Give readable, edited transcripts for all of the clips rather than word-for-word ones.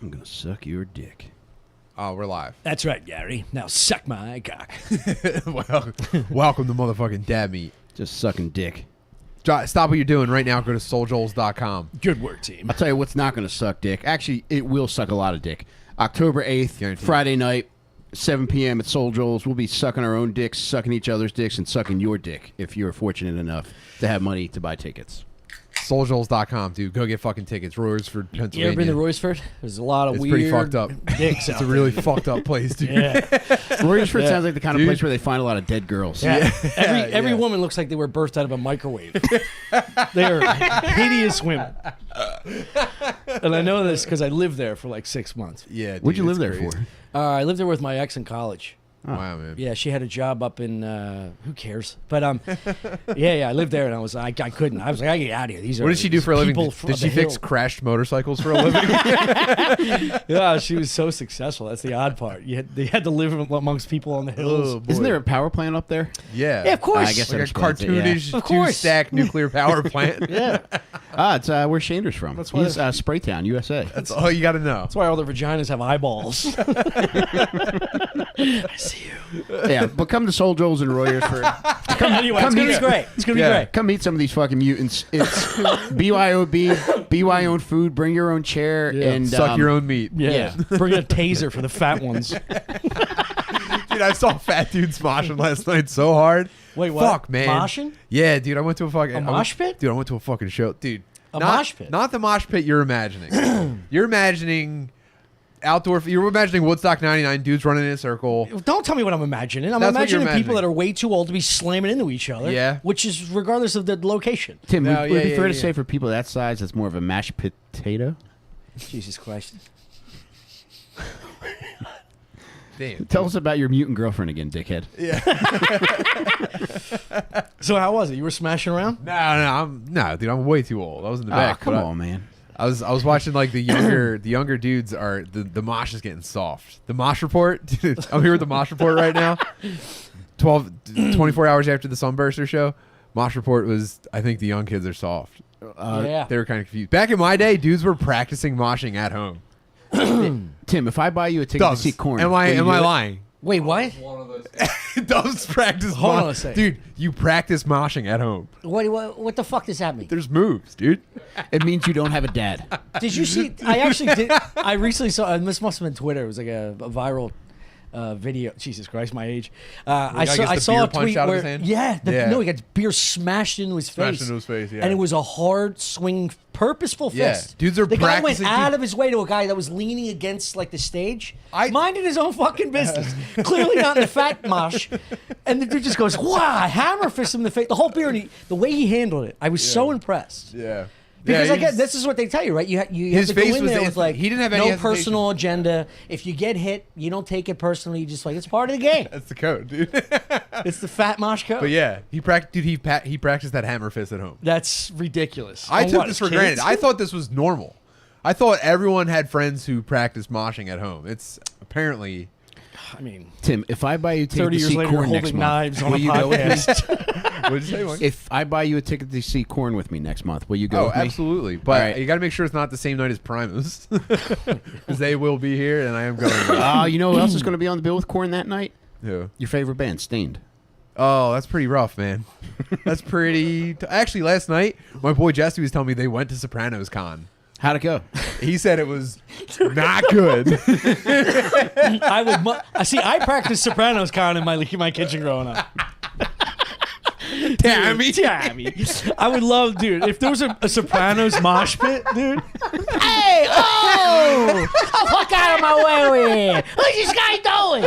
I'm going to suck your dick. Oh, we're live. That's right, Gary. Now suck my cock. Well, welcome to motherfucking Dad Meat. Just sucking dick. Stop what you're doing right now. Go to souljoles.com. Good work, team. I'll tell you what's not going to suck dick. Actually, it will suck a lot of dick. October 8th, Guaranteed. Friday night, 7 p.m. at Soul Joel's. We'll be sucking our own dicks, sucking each other's dicks, and sucking your dick if you're fortunate enough to have money to buy tickets. Souljoles.com, dude. Go get fucking tickets. Royersford, Pennsylvania. You ever been to Royersford? There's a lot of It's weird pretty fucked up. dicks It's out a really fucked up place, dude. there. Yeah. Royersford Yeah. sounds like the kind of Dude. place where they find a lot of dead girls. Yeah. Every Yeah. woman looks like they were birthed out of a microwave. They're hideous women. And I know this because I lived there for like 6 months. Yeah, dude, What'd you live it's there crazy. for? I lived there with my ex in college. Wow, man. Yeah, she had a job up in who cares? But yeah, I lived there and I couldn't. I was like, I get out of here. These are What did she do for a living? people Did she fix crashed motorcycles for a living? Yeah, she was so successful. That's the odd part. They had to live amongst people on the hills. Oh, boy. Isn't there a power plant up there? Yeah. Yeah, of course. I guess Like a that explains it, yeah. cartoonish Of course. two-stack nuclear power plant. Yeah, It's where Shander's from. That's why He's Spraytown, USA. That's all you got to know. that's why all their vaginas have eyeballs. I see you. Yeah, but come to Soul Joel's in Royersford. Anyway, it's gonna be great. It's gonna be Yeah. great. Come meet some of these fucking mutants. It's BYOB, BY own food, bring your own chair, Yeah. and Suck your own meat. Yeah. Bring a taser for the fat ones. Dude, I saw fat dudes moshing last night so hard. Wait, what? Fuck, man. Moshing? Yeah, dude, I went to a fucking... A mosh pit? Dude, I went to a fucking show. Dude. A not, mosh pit? Not the mosh pit you're imagining. You're imagining outdoor... You're imagining Woodstock 99, dudes running in a circle. Don't tell me what I'm imagining. I'm That's what you're imagining people imagining. that are way too old to be slamming into each other. Yeah. Which is regardless of the location. Tim, No, would yeah, it be yeah, fair to yeah. say for people that size, it's more of a mashed potato? Jesus Christ. Damn. Tell us about your mutant girlfriend again, dickhead. So how was it? You were smashing around? No, dude, I'm way too old. I was in the back. come but on, man. I was watching like the younger dudes are the mosh is getting soft. The mosh report. Dude, I'm here with the mosh report right now. 24 hours after the Sunburster show, mosh report was I think the young kids are soft. Yeah. They were kind of confused. Back in my day, dudes were practicing moshing at home. Tim, if I buy you a ticket Doves, to see Korn, am I will you do it? lying? Wait, what? Doves practice. Hold on a second. Dude. You practice moshing at home. What the fuck does that mean? There's moves, dude. It means you don't have a dad. Did you see? I actually did. I recently saw, and this must have been Twitter. It was like a viral video. Jesus Christ, my age. I guy gets the saw beer a punched tweet out of where his hand? yeah, Yeah. no, he got beer smashed into his face. Smashed into his face, yeah. And it was a hard swinging, purposeful Yeah. fist. Dudes are the guy went practicing- out of his way to a guy that was leaning against like the stage, I- minding his own fucking business. Clearly not in the fat mosh. And the dude just goes, "Wow!" Hammer fist him in the face. The whole beer, and the way he handled it, I was so impressed. Yeah. Because yeah, I guess this is what they tell you, right? You have His to go face in was there the- with like he didn't have any no hesitation. personal agenda. If you get hit, you don't take it personally. You just like it's part of the game. That's the code, dude. It's the fat mosh code. But yeah, he practiced that hammer fist at home. That's ridiculous. I On took what, this for kids? granted. I thought this was normal. I thought everyone had friends who practiced moshing at home. It's apparently. I mean, Tim, if I buy you a ticket 30 to years see later, you're Korn next holding month, knives on will a you go with me? podcast. What did you say, Mike? If I buy you a ticket to see Korn with me next month, will you go Oh, with me? absolutely. But All right. you got to make sure it's not the same night as Primus. Because they will be here, and I am going. You know who else is going to be on the bill with Korn that night? Who? Your favorite band, Stained. Oh, that's pretty rough, man. That's pretty. Actually, last night, my boy Jesse was telling me they went to Sopranos Con. How'd it go? He said it was not good. I would. See, I practiced Sopranos con in my kitchen growing up. Tammy. Tammy. I would love, dude, if there was a Sopranos mosh pit, dude. Hey, oh! The fuck out of my way over here! What's this guy doing?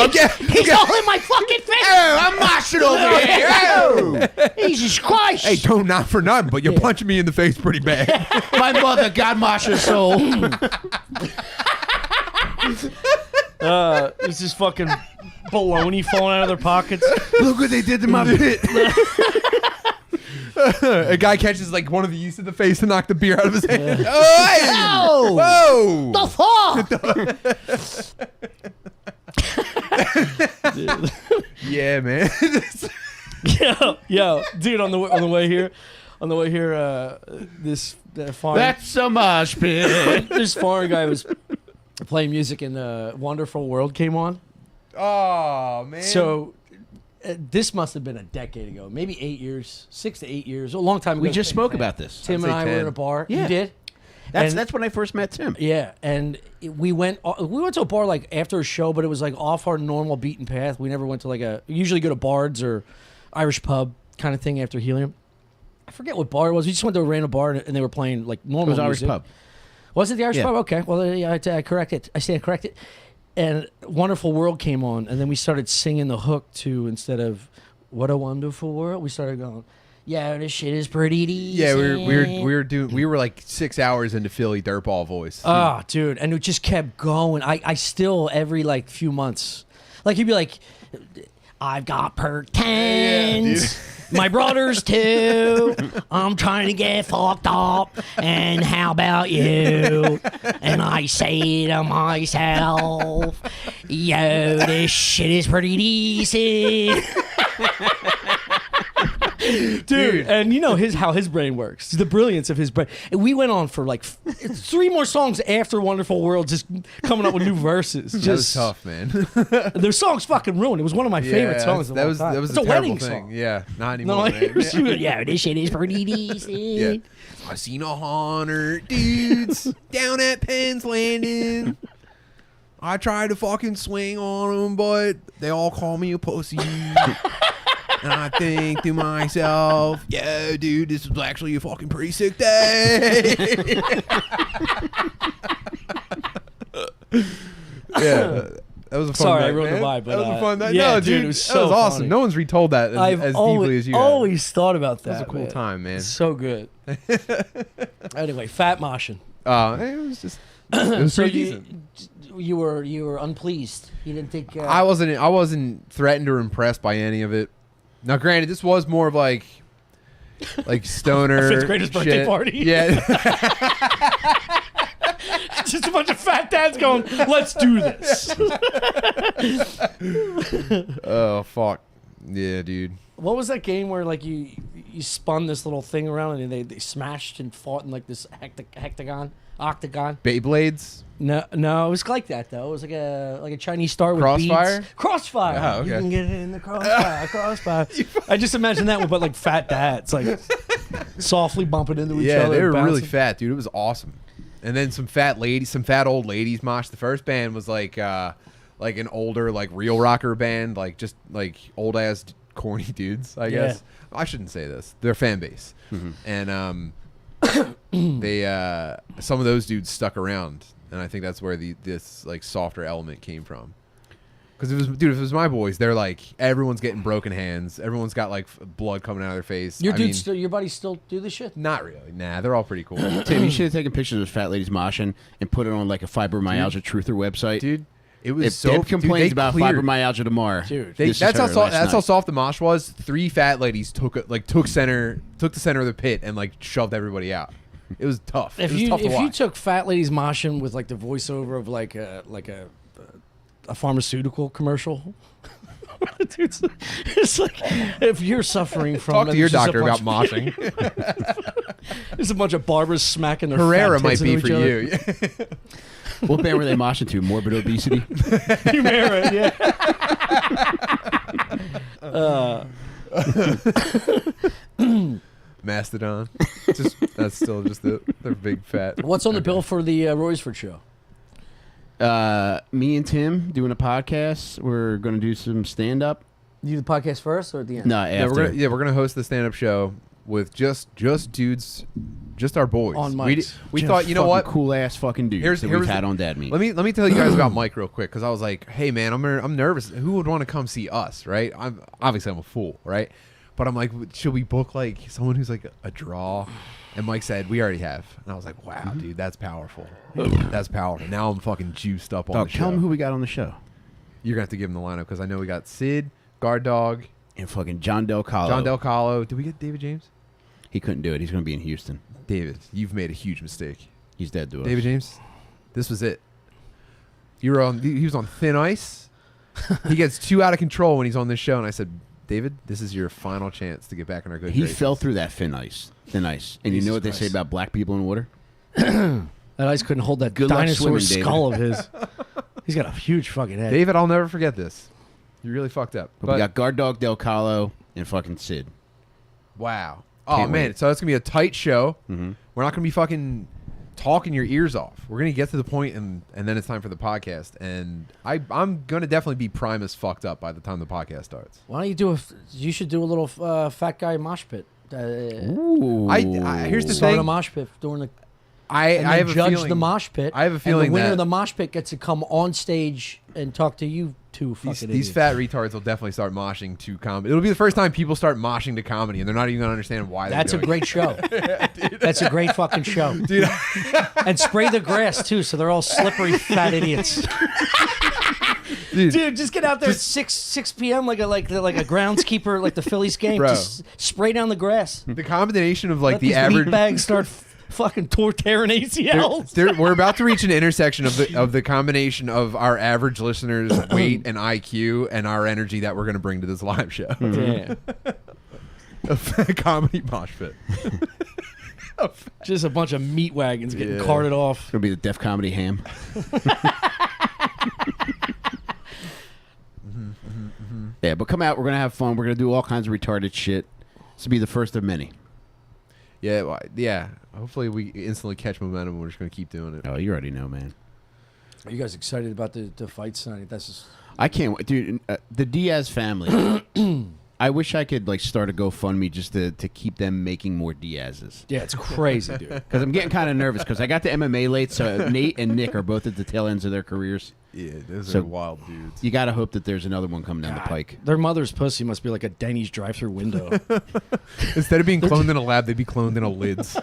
Okay. He's all in my fucking face! Oh, I'm moshing over here. Oh. Jesus Christ! Hey, don't not for nothing, but you're punching me in the face pretty bad. My mother, God mosh her soul. It's just fucking baloney falling out of their pockets. Look what they did to my pit. A guy catches like one of the yeast in the face to knock the beer out of his hand. Oh, hey! Oh! Whoa! The fuck? Yeah, man. Yo, dude, on the way here, this foreign That's a mosh pit. this foreign guy was playing music, and Wonderful World came on. Oh man. So this must have been a decade ago, maybe 8 years, 6 to 8 years, a long time ago. We just spoke about this. Tim I'd and say I were 10. in a bar. Yeah. You did? That's when I first met Tim. Yeah, and we went to a bar like after a show, but it was like off our normal beaten path. We never went to we usually go to Bard's or Irish pub kind of thing after Helium. I forget what bar it was. We just went to a random bar and they were playing like normal It was Irish music. pub. Was it the Irish Yeah. pub? Okay, well I correct it. I stand corrected. And Wonderful World came on, and then we started singing the hook to, instead of "What a Wonderful World," we started going, "Yeah, this shit is pretty decent." Yeah, we were like 6 hours into Philly dirtball voice. Oh, dude, and it just kept going. I still every like few months, like he'd be like, "I've got perk tens, my brothers too. I'm trying to get fucked up, and how about you?" And I say to myself, "Yo, this shit is pretty decent." Dude, and you know how his brain works. The brilliance of his brain. And we went on for like 3 more songs after Wonderful World, just coming up with new verses. that was tough, man. Their song's fucking ruined. It was one of my favorite songs. Of That all was time. that was It's a a terrible wedding thing. song. Yeah, not No, anymore. like, man. yeah, this shit is pretty decent. Yeah. I seen 100 dudes down at Penn's Landing. I tried to fucking swing on them, but they all call me a pussy. And I think to myself, yeah, dude, this is actually a fucking pretty sick day. Yeah. That was a fun Sorry, night, I ruined the man. vibe, but, that was a fun night. yeah, no, dude, it was that so was awesome. funny. No one's retold that as deeply as you. always thought about that. That was a cool man. time, man. It's so good. Anyway, Fat Moshin. It was just. It was So pretty decent. you were unpleased. You didn't think I wasn't threatened or impressed by any of it. Now, granted, this was more of like stoner fifth grader's birthday shit. party. Yeah, just a bunch of fat dads going, "Let's do this." oh fuck, yeah, dude. What was that game where like you spun this little thing around and they smashed and fought in like this octagon? Beyblades. No, it was like that though. It was like a Chinese star with Crossfire? beads. Crossfire. Oh, okay. You can get it in the crossfire. I just imagine that, but like fat dads, like softly bumping into each Yeah, other. they were and really bouncing. fat, dude. It was awesome. And then some fat old ladies mosh. The first band was like an older like real rocker band, like just like old ass corny dudes. I guess I shouldn't say this. Their fan base, and they some of those dudes stuck around, and I think that's where this like softer element came from. Because if it was my boys, they're like everyone's getting broken hands, everyone's got like blood coming out of their face. Your buddies still do this shit? Not really. Nah, they're all pretty cool. Tim, you should have taken pictures of fat ladies moshing and put it on like a fibromyalgia truther website. Dude, it was If so. Deb complains dude, about cleared. fibromyalgia tomorrow, Dude. this is That's her how last night. soft the mosh was. 3 fat ladies took the center of the pit and like shoved everybody out. It was tough. If it was you tough to if you watch. took fat ladies moshing with like the voiceover of like a pharmaceutical commercial. Dude, it's like if you're suffering from Talk to your it's just a doctor about bunch- moshing. There's a bunch of barbers smacking their Herrera fat might tits be into for each other. you. What band were they moshing to? Morbid obesity. Humera, yeah. Mastodon. That's still just they're big fat. What's on the bill for the Roysford show? Me and Tim doing a podcast. We're going to do some stand up. You do the podcast first or at the end? No, Yeah, after. we're gonna host the stand up show with just dudes, just our boys. On We mics. thought, you know what? Cool ass fucking dudes Here's- that here's we've the- had on Dad Meet. Let me tell you guys about Mike real quick because I was like, hey man, I'm nervous. Who would want to come see us, right? I'm a fool, right? But I'm like, should we book like someone who's like a draw? And Mike said, we already have. And I was like, wow, dude, that's powerful. That's powerful. Now I'm fucking juiced up on Dog, the show. tell them who we got on the show. You're gonna have to give him the lineup because I know we got Sid, Guard Dog, And fucking John Del Colo. John Del Colo. Did we get David James? He couldn't do it. He's going to be in Houston. David, you've made a huge mistake. He's dead to us. David James, this was it. He was on thin ice. He gets too out of control when he's on this show, and I said, David, this is your final chance to get back in our good He graces. fell through that thin ice. And you Jesus know what they say Christ. about black people in water? That's That ice couldn't hold that Good luck dinosaur swimming, David. skull of his. He's got a huge fucking head. David, I'll never forget this. You really fucked up. But we got Guard Dog Del Calo and fucking Sid. Wow. Oh, Can't man. wait. So that's going to be a tight show. Mm-hmm. We're not going to be fucking talking your ears off. We're going to get to the point and then it's time for the podcast. And I'm going to definitely be prime as fucked up by the time the podcast starts. Why don't you do you should do a little fat guy mosh pit. Ooh. Here's the Start thing. a mosh pit during the I and then have a judge feeling, the mosh pit. I have a feeling and the winner that of the mosh pit gets to come on stage and talk to you two fucking these idiots. fat retards will definitely start moshing to comedy. It'll be the first time people start moshing to comedy, and they're not even going to understand why. That's a they're doing great show. That's a great fucking show. it. Dude. And spray the grass too, so they're all slippery fat idiots. Dude, just get out there at 6 p.m. like a groundskeeper, like the Phillies game. Bro. Just spray down the grass. The combination of like Let the these average. meat bags start fucking tearing ACLs. We're about to reach an intersection of the combination of our average listeners' weight and IQ and our energy that we're going to bring to this live show. Damn. A comedy mosh pit. Just a bunch of meat wagons getting Yeah. carted off. It'll be the Def Comedy Ham. Yeah, but come out. We're going to have fun. We're going to do all kinds of retarded shit. This will be the first of many. Yeah, yeah. Hopefully we instantly catch momentum. We're just going to keep doing it. Oh, you already know, man. Are you guys excited about the fights tonight? That's just I can't wait. Dude, the Diaz family. I wish I could like start a GoFundMe just to keep them making more Diazes. yeah, it's crazy, dude. Because I'm getting kind of nervous because I got to MMA late, so Nate and Nick are both at the tail ends of their careers. Yeah, those So- are wild dudes. You got to hope that there's another one coming down the pike. Their mother's pussy must be like a Denny's drive-through window. Instead of being cloned in a lab, they'd be cloned in a lids.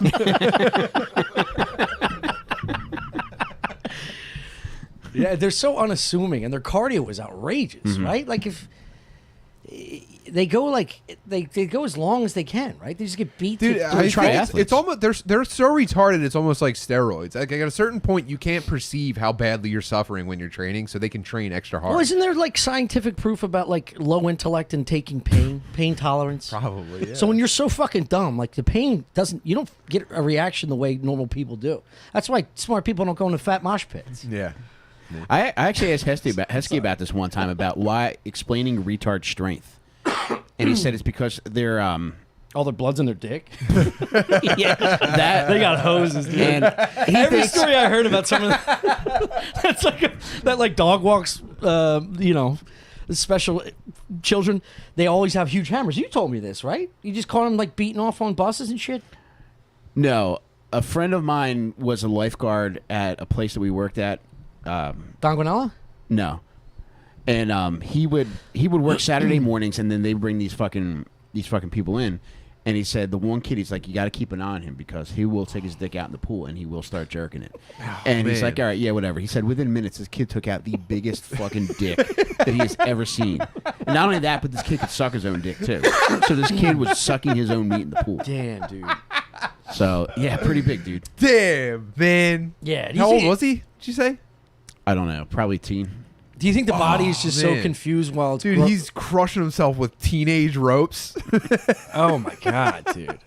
Yeah, they're so unassuming, and their cardio is outrageous, right? Like if they go they go as long as they can, right? They just get beat. Dude, to I try think athletes. it's almost they're so retarded. It's almost like steroids. Like at a certain point, you can't perceive how badly you're suffering when you're training, so they can train extra hard. well, isn't there like scientific proof about like low intellect and taking pain tolerance? Probably. Yeah. So when you're so fucking dumb, like the pain you don't get a reaction the way normal people do. That's why smart people don't go into fat mosh pits. yeah. I actually asked Heskey about this one time about why explaining retard strength, and he said it's because they're All their blood's in their dick. yeah that They got hoses, dude. and he Every thinks, story I heard about someone that's like that like dog walks, special children, they always have huge hammers. You told me this, right? You just caught them like beating off on buses and shit. no, a friend of mine was a lifeguard at a place that we worked at. Donguanella? No, and he would work Saturday mornings, and then they bring these fucking people in, and he said the one kid, he's like, you got to keep an eye on him because he will take his dick out in the pool and he will start jerking it, and he's man. like, all right, yeah, whatever. He said within minutes this kid took out the biggest fucking dick that he has ever seen, and not only that, but this kid could suck his own dick too. So this kid was sucking his own meat in the pool. Damn, dude. So yeah, pretty big dude. Damn, man. Yeah. How old was he? Did you say? I don't know, probably teen. Do you think the body is just so man. confused while it's Dude, he's crushing himself with teenage ropes. oh my god, dude.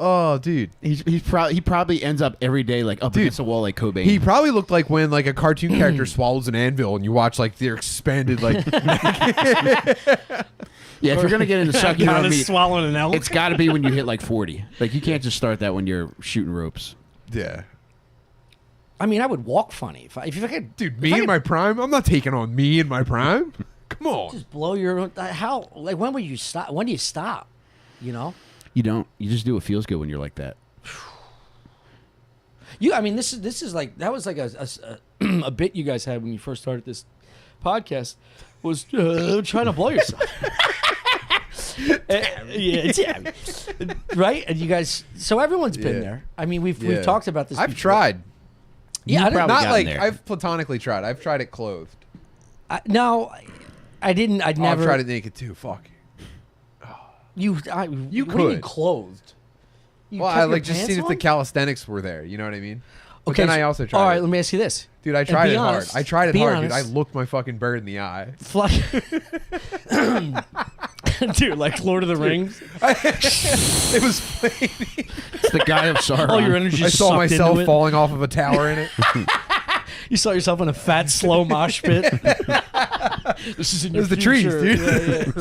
Oh, dude. He probably ends up every day like up Dude, against the wall like Cobain. He probably looked like when like a cartoon character swallows an anvil and you watch like their expanded like Yeah, if you're gonna get into sucking your own meat, swallowing an elk. it's got to be when you hit like 40. Like you can't just start that when you're shooting ropes. yeah. I mean, I would walk funny if I could. Dude, if me I in could my prime? I'm not taking on me in my prime. Come on. just blow your how like when would you stop? When do you stop? You know. You don't. You just do what feels good when you're like that. I mean, this is like that was like a bit you guys had when you first started this podcast was trying to blow yourself. Yeah, right. And you guys, so everyone's been Yeah. there. I mean, we've Yeah. talked about this. I've before. tried. Yeah, I don't, probably Not gotten like there. I've platonically tried. I've tried it clothed. no, I didn't. I'd Oh, never. I've tried it naked too. Fuck. You You what do you mean could. clothed? You Well, kept I your like just pants seen if the on? calisthenics were there. You know what I mean? But then so- I also tried All right, it. let me ask you this. Dude, I And tried be it honest, hard. I tried it be hard, dude. honest. I looked my fucking bird in the eye. Flush. Dude, like Lord of the Rings. It was playing. It's the guy of Sauron. All your energy I saw sucked myself into it. falling off of a tower in it. You saw yourself in a fat, slow mosh pit. This is in your It was the trees, future. dude.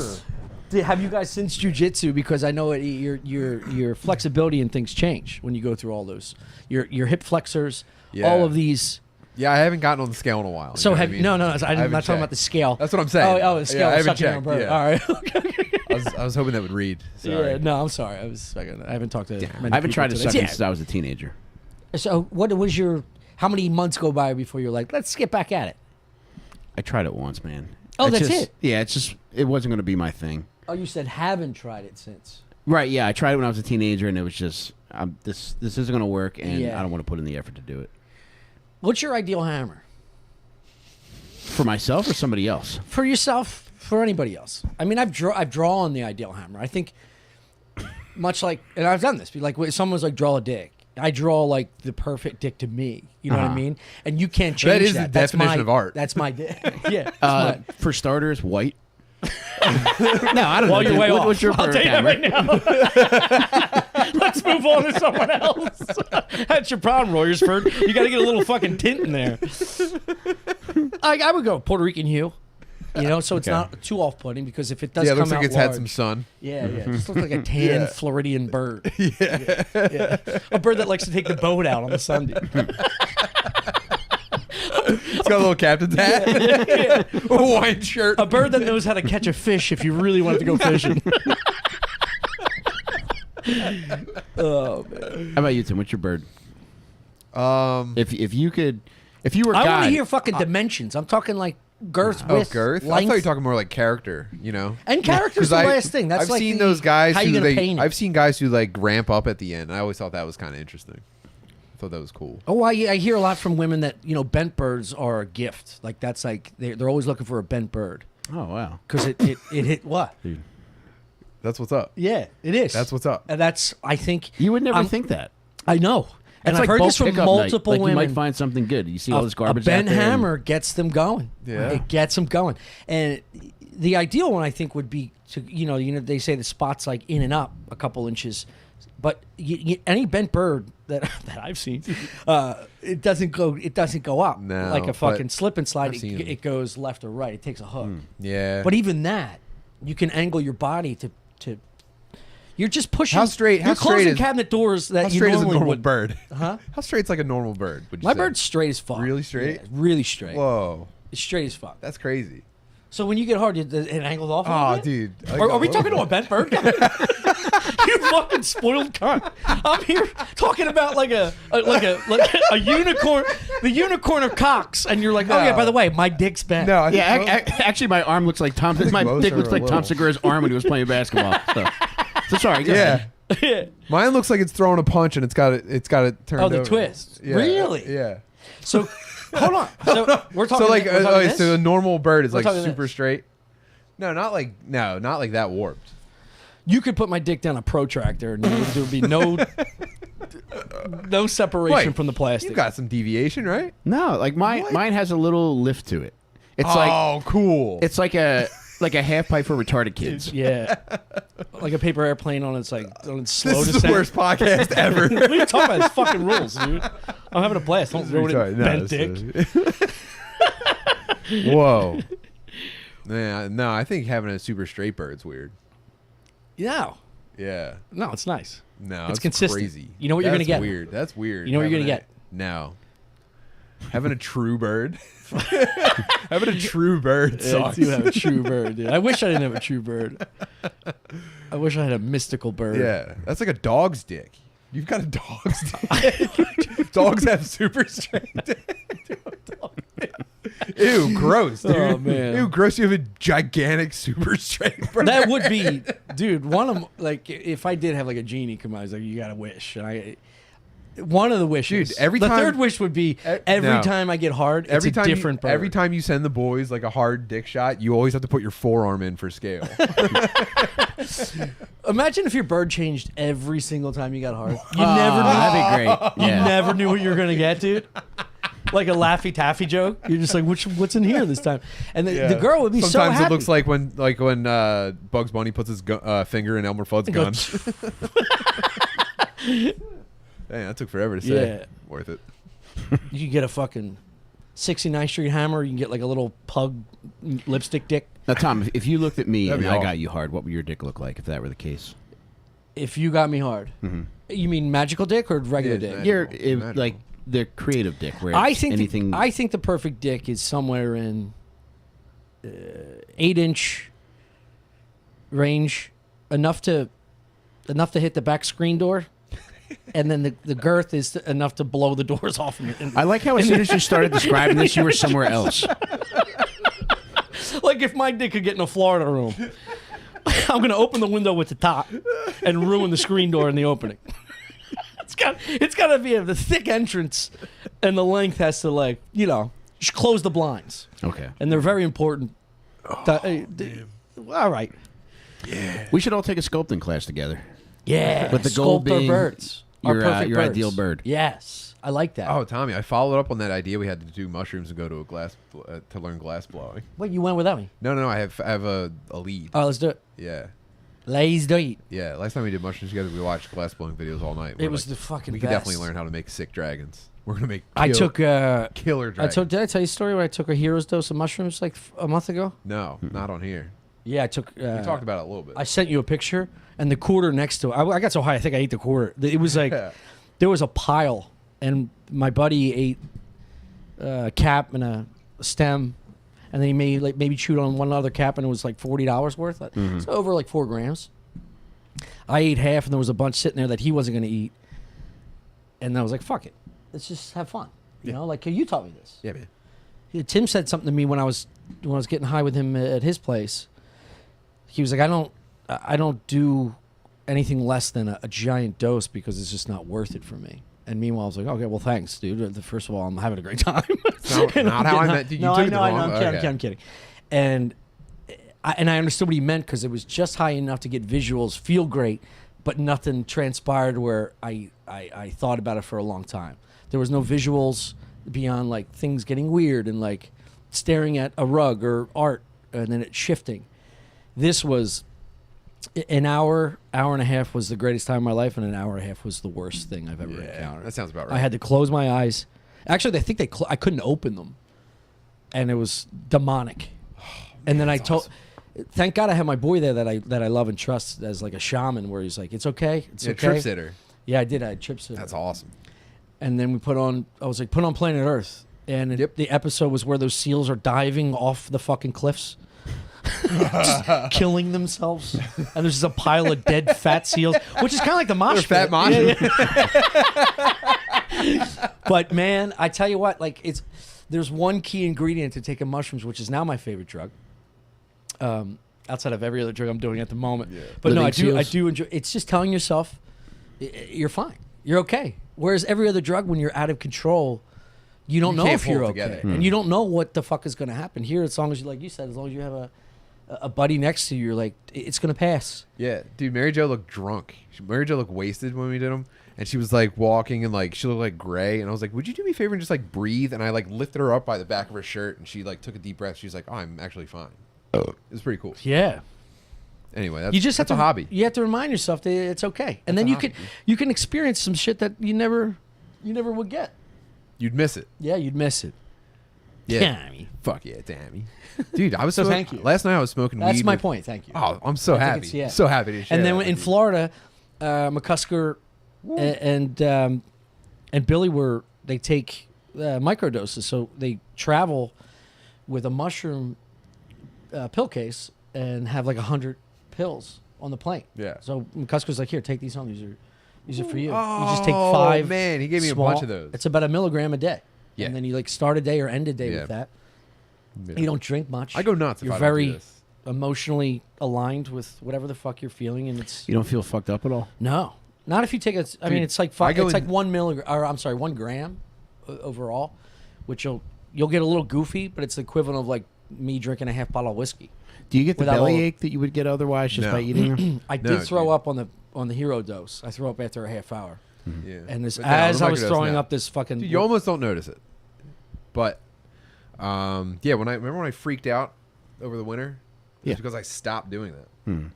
Yeah. Have you guys since jujitsu? Because I know your flexibility and things change when you go through all those. Your hip flexors, Yeah. all of these. Yeah, I haven't gotten on the scale in a while. So you know have what I mean? no. I'm haven't not talking about checked. the scale. That's what I'm saying. Oh, the scale. Yeah, I haven't sucking on a checked. bird. Yeah. All right. Okay. I was hoping that would read. Sorry. Yeah. No, I'm sorry. I haven't talked to. Many I haven't people tried to today. suck Yeah. it since I was a teenager. So what was your? How many months go by before you're like, let's get back at it? I tried it once, man. Oh, It's that's just- it? Yeah, it wasn't going to be my thing. Oh, you said haven't tried it since. Right? Yeah, I tried it when I was a teenager, and it was just this isn't going to work, and Yeah. I don't want to put in the effort to do it What's your ideal hammer? for myself or somebody else. For yourself, for anybody else. I mean, I've drawn the ideal hammer. I think much like, and I've done this. Like when someone's like, draw a dick. I draw like the perfect dick to me. You know what I mean? And you can't change That is the That's definition my- of art. That's my dick. Yeah. that's my- For starters, white. No, I don't Well, know. you're way off. What's your I'll bird tell you that hammer? right now. Let's move on to someone else. That's your problem, Royersford. You got to get a little fucking tint in there. I would go Puerto Rican hue. You know, so it's Okay. not too off-putting because if it does Yeah, it come looks like out it's large, had some sun. yeah, it just looks like a tan Yeah. Floridian bird. Yeah. A bird that likes to take the boat out on the Sunday. It's got a little captain's hat, a Hawaiian shirt. A bird that knows how to catch a fish if you really wanted to go fishing. Oh man! How about you, Tim? What's your bird? If you were I God, want to hear fucking dimensions. I'm talking like girth, width, Girth. I length. thought you were talking more like character. You know, And character's 'Cause the last thing. That's I've like seen the- those guys how you who gonna paint it? I've seen guys who like ramp up at the end. I always thought that was kind of interesting. I thought that was cool. Oh, I hear a lot from women that bent birds are a gift. Like that's like they're always looking for a bent bird oh wow, because it hit what? dude, That's what's up. Yeah, it is. That's what's up. And that's I think you would never I'm- think that. I know. And It's I've like heard bulk this from pickup night. multiple Like, women. you might find something good. You see all this a garbage. bent out there and- hammer gets them going. Yeah. It gets them going. And the ideal one, I think, would be to they say the spot's like in and up a couple inches, but any bent bird that I've seen, it doesn't go up No, like a fucking but slip and slide. I've seen 'em. It goes left or right. It takes a hook. Yeah. But even that, you can angle your body to. You're just pushing. How straight- You're how straight closing is- cabinet doors that how you straight is a normally normal would. bird? Huh? How straight's like a normal bird? Would you My say? bird's straight as fuck. Really straight? Yeah, really straight. Whoa, It's straight as fuck. that's crazy. So when you get hard, it angled off. A little Oh, bit? dude. Are we talking to a bent bird guy? You fucking spoiled cunt. I'm here talking about like a unicorn, the unicorn of cocks, and you're like, oh yeah, by the way, my dick's bent. No, I think Yeah, most- actually, my arm looks like Tom. My most dick are looks a like Tom little. Segura's arm when he was playing basketball. So sorry. Go yeah. ahead. Yeah. Mine looks like it's throwing a punch and it's got it turned. Oh, the over. twist. Yeah. Really? Yeah. So hold on. So we're talking. So like, we're talking this? so a normal bird is We're like talking super this. straight. No, not like that warped. You could put my dick down a protractor, and there would be no separation Wait, from the plastic. You got some deviation, right? No, like mine has a little lift to it. It's cool. it's like a half pipe for retarded kids. Yeah, like a paper airplane on its on its slow this is descent. the worst podcast ever. What are you talking about? It's fucking rules, dude. I'm having a blast. Don't ruin it, No, bent it's- dick. Whoa. Yeah, no, I think having a super straight bird's weird. No, Yeah. no, it's nice. No, It's it's consistent. crazy. You know what you're gonna That's get. Weird. That's weird. You know what you're gonna Having No. Having a true bird. Having a true bird I sucks. do have a true bird, dude. I wish I didn't have a true bird. I wish I had a mystical bird. Yeah, that's like a dog's dick. You've got a dog's dick. Dogs have super straight dick. Ew, gross, dude. Oh, man. Ew, gross. You have a gigantic super straight bird. That would be, dude. One of them, like, if I did have like a genie come out, I was like, you got to wish, and one of the wishes, Dude, every the time- third wish would be every no. time I get hard, it's every a time different bird. every time you send the boys like a hard dick shot, you always have to put your forearm in for scale. Imagine if your bird changed every single time you got hard. You never knew. That'd be great. You Yeah. never knew what you were gonna get, dude. like a Laffy Taffy joke. You're just like, what's in here this time? And the girl would be so happy. Sometimes it looks like when Bugs Bunny puts his finger in Elmer Fudd's gun. Dang, that took forever to say. Yeah. Worth it. You can get a fucking 69th Street hammer. You can get like a little pug lipstick dick. Now, Tom, if you looked at me That'd and be I awesome. got you hard, what would your dick look like if that were the case? If you got me hard. Mm-hmm. You mean magical dick or regular Yeah, dick? magical. You're like the creative dick, where I it's think anything. I think the perfect dick is somewhere in 8-inch range, enough to hit the back screen door, and then the girth is enough to blow the doors off. I like how as soon as you started describing this, you were somewhere else. Like if my dick could get in a Florida room, I'm gonna open the window with the top and ruin the screen door in the opening. It's got to be the thick entrance, and the length has to just close the blinds. Okay. And they're very important. All right. We should all take a sculpting class together. Yeah. With the goal Sculpt our being birds. Our your, perfect your birds. ideal bird. Yes. I like that. Oh, Tommy, I followed up on that idea we had to do mushrooms and go to a glass to learn glass blowing. Wait, you went without me? No, I have a lead. All right, let's do it. Yeah. Let's do it. Yeah, last time we did mushrooms together, we watched glass blowing videos all night. It was the fucking We could best. definitely learn how to make sick dragons. We're gonna make. I took killer dragons. did I tell you a story where I took a hero's dose of mushrooms like a month ago? No, not on here. Yeah, I took. We talked about it a little bit. I sent you a picture, and the quarter next to it. I got so high, I think I ate the quarter. It was like there was a pile, and my buddy ate a cap and a stem, and then he maybe chewed on one other cap, and it was like $40 worth. So over like 4 grams. I ate half, and there was a bunch sitting there that he wasn't going to eat. And I was like, "Fuck it, let's just have fun." You know, like you taught me this. Yeah, man. Tim said something to me when I was getting high with him at his place. He was like, I don't do anything less than a giant dose because it's just not worth it for me. And meanwhile, I was like, okay, well, thanks, dude. First of all, I'm having a great time. Not how I meant. You no, took I it know, the I know. wrong- I'm kidding. And I understood what he meant because it was just high enough to get visuals, feel great, but nothing transpired where I thought about it for a long time. There was no visuals beyond like things getting weird and like staring at a rug or art and then it shifting. This was an hour and a half was the greatest time of my life, and an hour and a half was the worst thing I've ever encountered. That sounds about right. I had to close my eyes. Actually, I think I couldn't open them, and it was demonic. And then I told, thank God I have my boy there that I love and trust as like a shaman, where he's like, it's okay, it's okay. Trip sitter. Yeah, I did. I had trip sitter. That's awesome. And then I was like, put on Planet Earth, and the episode was where those seals are diving off the fucking cliffs. Just killing themselves, and there's just a pile of dead fat seals, which is kind of like the mosh pit. Fat mosh. Yeah. But man, I tell you what, like there's one key ingredient to taking mushrooms, which is now my favorite drug. Outside of every other drug I'm doing at the moment, but no, I do enjoy. It's just telling yourself you're fine, you're okay. Whereas every other drug, when you're out of control, you don't know can't if pull you're it okay, together. and you don't know what the fuck is going to happen. Here, as long as like you said, as long as you have a buddy next to you, you're like, it's going to pass. Yeah, dude, Mary Jo looked drunk. Mary Jo looked wasted when we did them. And she was like walking and like she looked like gray. And I was like, would you do me a favor and just like breathe? And I like lifted her up by the back of her shirt and she like took a deep breath. She was like, oh, I'm actually fine. It was pretty cool. Yeah. Anyway, that's, You just that's have a to, hobby. You have to remind yourself that it's okay. And then a you can experience some shit that you never would get. You'd miss it. Yeah, you'd miss it. Yeah. Damn. Fuck yeah, damn. Dude, I was So smoking, thank you. last night I was smoking That's weed. my with- point. Thank you. Oh, I'm so I think happy. it's- yeah. So happy to share And then that in with you. Florida, McCusker and Billy they take microdoses, so they travel with a mushroom pill case and have like 100 pills on the plane. Yeah. So McCusker's like, here, take these home. These are for you. You just take 5. Oh, man, he gave me a small- bunch of those. It's about 1 milligram a day. Yeah. And then you like start a day or end a day Yeah. with that. Yeah. You don't drink much. I go nuts if You're I don't do very this. emotionally aligned with whatever the fuck you're feeling, and it's You don't feel fucked up at all? no, not if you take it. I mean, Dude, it's like I go it's like in- 1 milligram, or I'm sorry, 1 gram overall, which you'll get a little goofy, but it's the equivalent of like me drinking a half bottle of whiskey. Do you get the Without belly all- ache that you would get otherwise just No. by eating them? I No, did throw dude. up on the hero dose. I threw up after a half hour, Yeah. and But now, as the I was microdose throwing now. up this fucking, Dude, you almost don't notice it. But yeah, when I freaked out over the winter, it Yeah. was because I stopped doing that.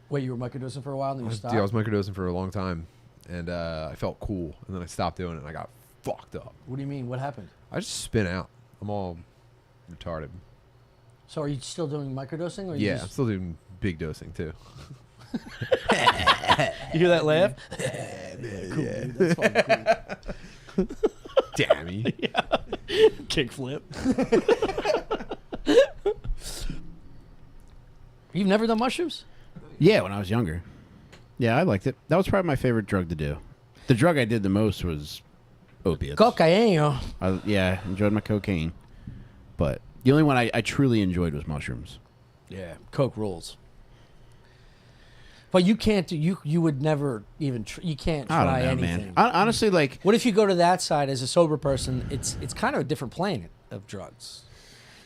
Wait, you were microdosing for a while and then you stopped? Dude, I was microdosing for a long time, and I felt cool, and then I stopped doing it, and I got fucked up. What do you mean? What happened? I just spin out. I'm all retarded. So are you still doing microdosing? Or you Yeah, I'm just... still doing big dosing too. You hear that laugh? Cool, dude. That's fucking cool. Dammy. Kickflip. You've never done mushrooms? Yeah, when I was younger. Yeah, I liked it. That was probably my favorite drug to do. The drug I did the most was opiates. Cocaine. Yeah, enjoyed my cocaine. But the only one I truly enjoyed was mushrooms. Yeah, coke rules. But you can't do. You would never even. You can't I try don't know, anything. man. Honestly, like, What if you go to that side as a sober person? It's kind of a different plane of drugs.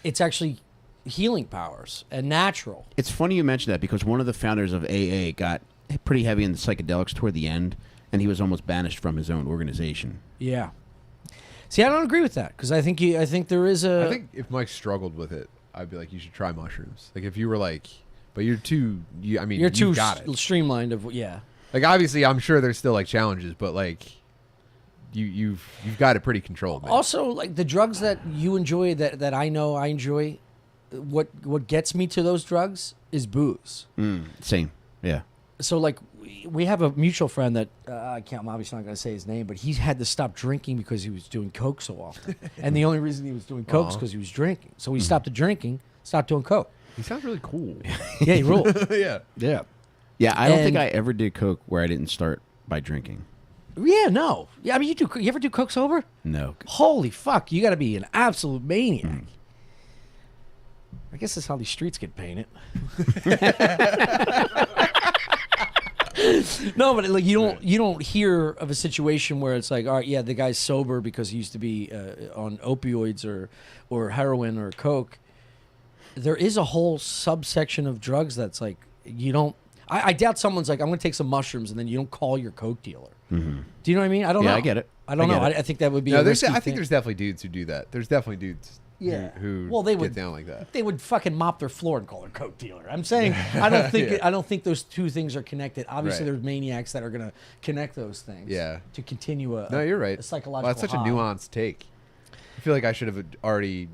It's actually healing powers and natural. it's funny you mentioned that because one of the founders of AA got pretty heavy in the psychedelics toward the end, and he was almost banished from his own organization. Yeah. See, I don't agree with that because I think there is a. I think if Mike struggled with it, I'd be like, you should try mushrooms. Like if you were like, but you're too. I mean, you're too you've got it. streamlined. Of yeah. Like obviously, I'm sure there's still like challenges, but like, you've got it pretty controlled, man. Also, like the drugs that you enjoy, that I know I enjoy, what gets me to those drugs is booze. Same. Yeah. So like we have a mutual friend that I'm obviously not going to say his name, but he had to stop drinking because he was doing coke so often, and the only reason he was doing coke is because he was drinking. So he stopped drinking, stopped doing coke. He sounds really cool. Yeah, he ruled. Yeah. Yeah. Yeah, I don't think And- I ever did coke where I didn't start by drinking. Yeah, no. Yeah, I mean, you ever do coke sober? No. Holy fuck, you got to be an absolute maniac. I guess that's how these streets get painted. No, but like you don't hear of a situation where it's like, all right, yeah, the guy's sober because he used to be on opioids or heroin or coke. There is a whole subsection of drugs that's like you don't. I doubt someone's like, I'm going to take some mushrooms, and then you don't call your coke dealer. Do you know what I mean? I don't know. Yeah, I get it. I don't I know. get it. I think that would be. No, a risky I think thing. there's definitely dudes who do that. There's definitely dudes. Yeah. Who Well, they get would- down like that. They would fucking mop their floor and call her coke dealer. I'm saying I don't think Yeah. I don't think those two things are connected. Obviously, Right. there's maniacs that are gonna connect those things. Yeah. To continue a No, you're right. a psychological. Well, that's such high. a nuanced take. I feel like I should have already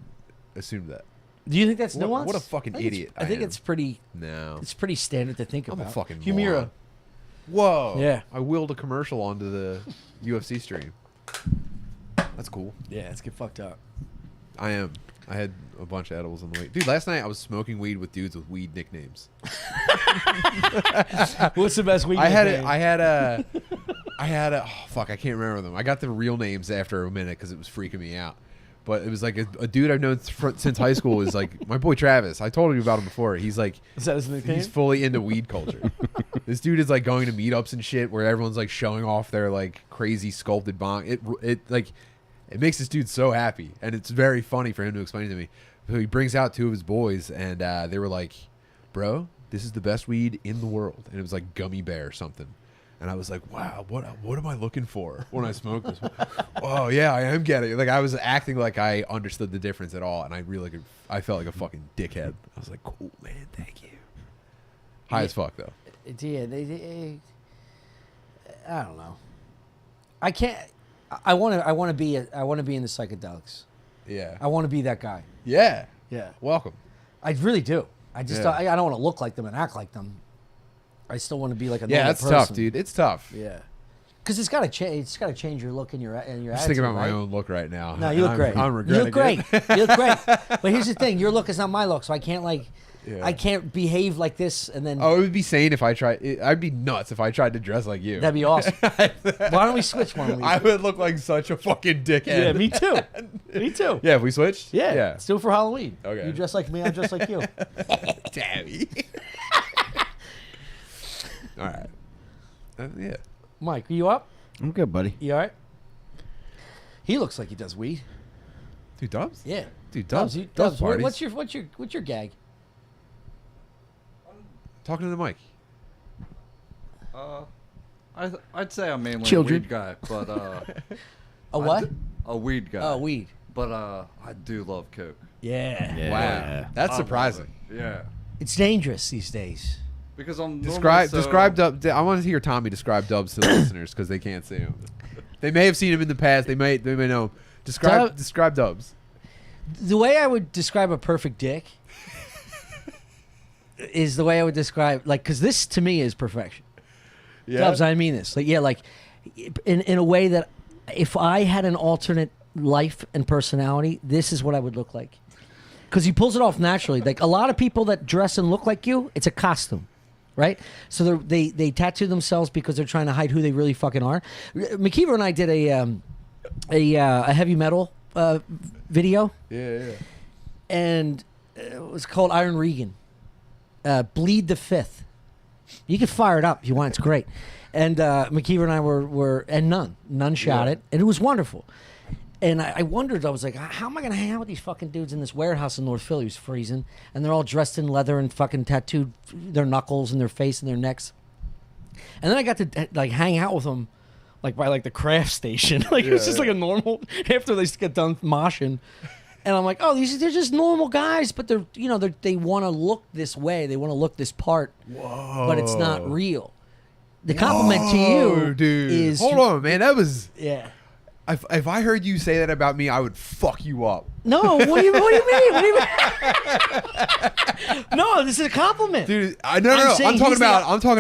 assumed that. Do you think that's What- nuanced? what a fucking I think it's- idiot I think I am. it's pretty. No. It's pretty standard to think I'm about. a fucking Humira. moron. Whoa. Yeah. I willed a commercial onto the UFC stream. That's cool. Yeah, let's get fucked up. I am. I had a bunch of edibles on the way. Dude, last night I was smoking weed with dudes with weed nicknames. What's the best weed? I had a oh fuck, I can't remember them. I got the real names after a minute because it was freaking me out. But it was like a dude I've known since high school is like my boy Travis. I told you about him before. He's like, Is that his nickname? he's fully into weed culture. This dude is like going to meetups and shit where everyone's like showing off their like crazy sculpted bong. It makes this dude so happy, and it's very funny for him to explain it to me. So he brings out two of his boys, and they were like, "Bro, this is the best weed in the world," and it was like gummy bear or something. And I was like, "Wow, what am I looking for when I smoke this?" Oh yeah, I am getting it. Like I was acting like I understood the difference at all, and I felt like a fucking dickhead. I was like, "Cool, man, thank you." High as fuck though. Yeah, I don't know. I can't. I want to be in the psychedelics. Yeah. I want to be that guy. Yeah. Yeah. Welcome. I really do. I just Yeah. I don't want to look like them and act like them. I still want to be like a Yeah, normal that's person. tough, dude. It's tough. Yeah. Because it's got to change. It's got to change your look and your I'm just attitude, thinking about my right? own look right now. No, you look I'm- great. I'm You regretting look great. it. You look great. But here's the thing: your look is not my look, so I can't Yeah. I can't behave like this and then. Oh, it would be sane if I tried. I'd be nuts if I tried to dress like you. That'd be awesome. Why don't we switch one week? I would look like such a fucking dickhead. Yeah, me too. Me too. Yeah, if we switched. Yeah. Yeah. Let's do it for Halloween. Okay. You dress like me, I dress like you. Tabby. All right. Yeah. Mike, are you up? I'm good, buddy. You all right? He looks like he does weed. Dude, Dubs. Yeah. Dude, Dubs, Dubs. you- Dubs Dubs, what- parties. what's your gag? Talking to the mic. I'd say I'm mainly Children. a weed guy, but A what? A weed guy. Oh, weed. But I do love coke. Yeah. Wow, that's I love surprising. it. Yeah. It's dangerous these days. Because I'm Describe normally so, describe Dubs. I want to hear Tommy describe Dubs to the listeners because they can't see him. They may have seen him in the past. They may know. Describe Dubs. The way I would describe a perfect dick is the way I would describe, like, because this to me is perfection. Yeah. Dubs, I mean this. Like, yeah, like, in a way that if I had an alternate life and personality, this is what I would look like. Because he pulls it off naturally. Like, a lot of people that dress and look like you, it's a costume, right? So they tattoo themselves because they're trying to hide who they really fucking are. McKeever and I did a heavy metal video, Yeah. and it was called Iron Regan. Bleed the Fifth. You can fire it up if you want. It's great. And McKeever and I were and none shot it, and it was wonderful. And I wondered, I was like, how am I going to hang out with these fucking dudes in this warehouse in North Philly? It was freezing, and they're all dressed in leather and fucking tattooed their knuckles and their face and their necks. And then I got to like hang out with them, like by like the craft station. Like it was just like a normal. After they get done moshing, and I'm like, oh, they're just normal guys, but they want to look this way, they want to look this part, but it's not real. The compliment to you, dude. is Hold on, man. That was. Yeah. If I heard you say that about me, I would fuck you up. No, what do you mean? What do you mean? No, this is a compliment. Dude, no. saying I'm talking he's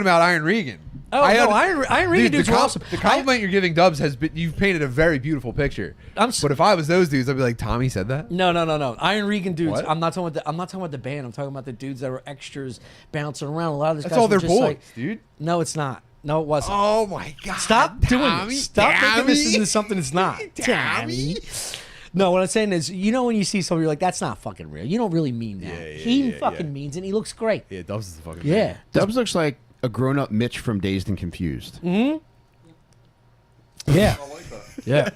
about Iron Regan. Oh, no, Iron Regan dudes were awesome. The compliment you're giving Dubs has been, you've painted a very beautiful picture. But if I was those dudes, I'd be like, Tommy said that? No. Iron Regan dudes. What? I'm not talking about the band. I'm talking about the dudes that were extras bouncing around. A lot of these That's guys all were their just boys, like, dude. No, it's not. No, it wasn't. Oh my God! Stop doing Tommy, this. Stop making this Tommy. into something it's not. Tommy. No, what I'm saying is, when you see somebody, you're like, that's not fucking real. You don't really mean that. He fucking means it. And he looks great. Yeah, Dubs is the fucking Yeah. man. Dubs looks like a grown-up Mitch from Dazed and Confused. Mm-hmm. Yeah. I like that. Yeah.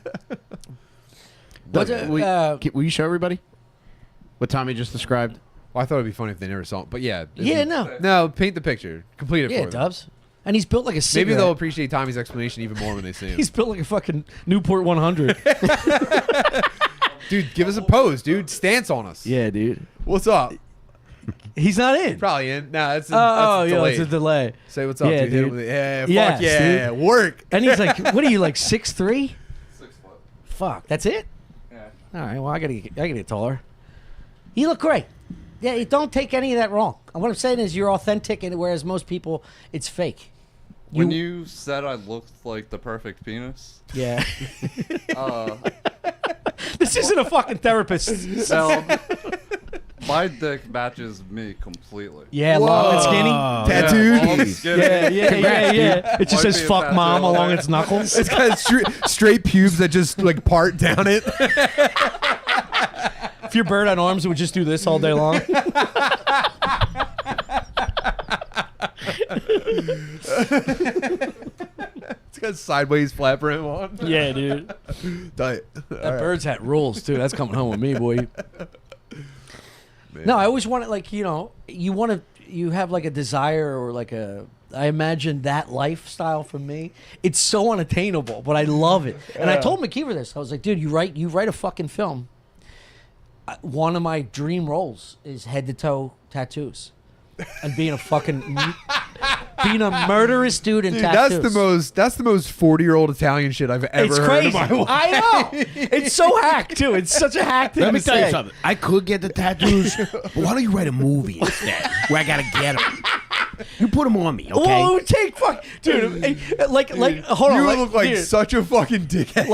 Will you show everybody what Tommy just described? Well, I thought it'd be funny if they never saw it, but yeah. Yeah, no. No, paint the picture. Complete it Yeah, for them. Dubs. And he's built like a Maybe cigarette. they'll appreciate Tommy's explanation even more when they see him. He's built like a fucking Newport 100. Dude, give us a pose, dude. Stance on us. Yeah, dude. What's up? He's not in. Probably in. Nah, that's a, Oh, that's yeah, delayed. it's a delay. Say what's up, Yeah, dude. Hit him dude. with it. Yeah, Yes, fuck yeah. dude. Work. And he's like, what are you, like 6'3"? 6 foot. Fuck, that's it? Yeah. All right, well, I gotta get taller. You look great. Yeah, you don't take any of that wrong. And what I'm saying is you're authentic, and whereas most people, it's fake. When you said I looked like the perfect penis, Yeah. uh, This isn't a fucking therapist. now, my dick matches me completely. Yeah, long and skinny. Tattooed. Yeah, all skinny. Yeah. It just Might says be a fuck tattoo mom on along there. its knuckles. It's got straight pubes that just like part down it. If your bird on arms, it would just do this all day long. It's got sideways flat brim on. Yeah, dude. Tight. That bird's hat rules too. That's coming home with me, boy. No, I always want it like, you have like a desire or like I imagine that lifestyle for me. It's so unattainable, but I love it. And I told McKeever this. I was like, dude, you write a fucking film. One of my dream roles is head to toe tattoos. And being a murderous dude in Dude, tattoos. that's the most 40-year-old Italian shit I've ever It's heard crazy. in my life. I know. It's so hack too. It's such a hack thing Let me to tell say. you something. I could get the tattoos, but why don't you write a movie instead where I gotta get them? You put them on me, okay? Well, it would take dude. Hold on. You look like dude, such a fucking dickhead.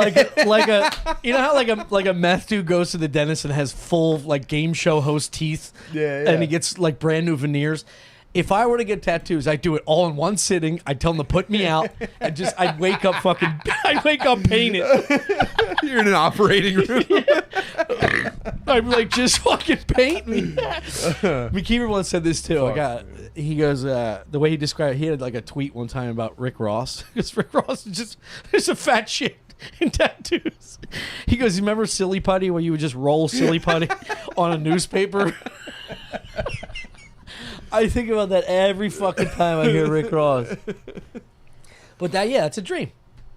like a you know how like a meth dude goes to the dentist and has full like game show host teeth, Yeah. and he gets like brand new veneers. If I were to get tattoos, I'd do it all in one sitting. I'd tell them to put me out, and I'd wake up painted. You're in an operating room. I'd be like, just fucking paint me. McKeever once said this too. He goes, the way he described it, he had like a tweet one time about Rick Ross. Because Rick Ross is just a fat shit in tattoos. He goes, you remember Silly Putty where you would just roll Silly Putty on a newspaper? I think about that every fucking time I hear Rick Ross. But that's a dream.